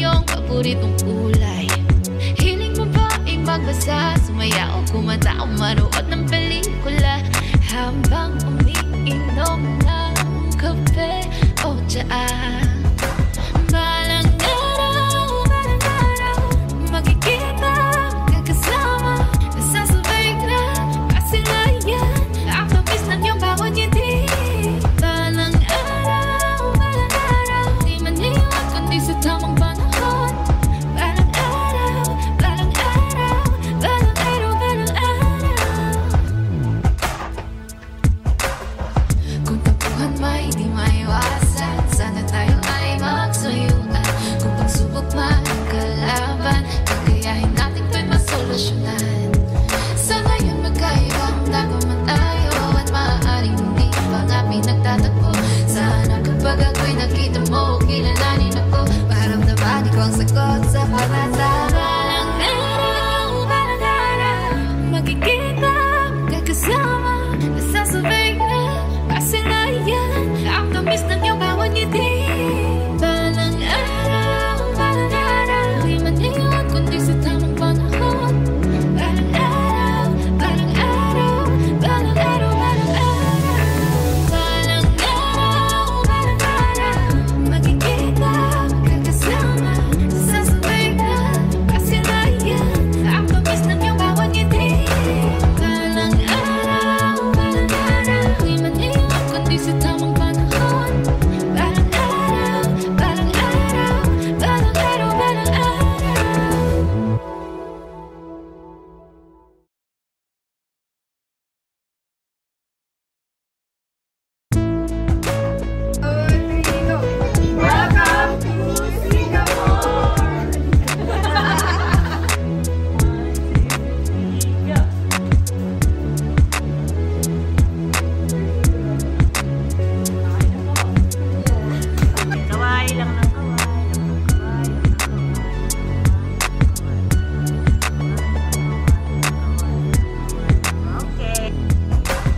iyong paboritong kulay. Hiling mo ba ay magbasa, sumaya o kumanta o manood ng pelikula habang umiinom ng kape o tsaa? Balang araw, magkikita, magkakasama, nasasabay na, kasilayan, nakakamiss ng iyong bawat ngiti. Balang araw, di man iwan kundi sa tamang panahon. Balang araw, balang araw, balang araw, balang araw. Kung tampuhan may di maiwasan, sana tayo ay magsuyuan. Kung pagsubok man ang kalaban, kagayahin natin to'y masolusyonan. Sa ngayon magkaibang man tayo, at maaaring hindi pa nga pinagtatagpo. Sana kapag ako'y nakita mo, kilalanin ako, maramdaman ko ang sagot sa pangalan.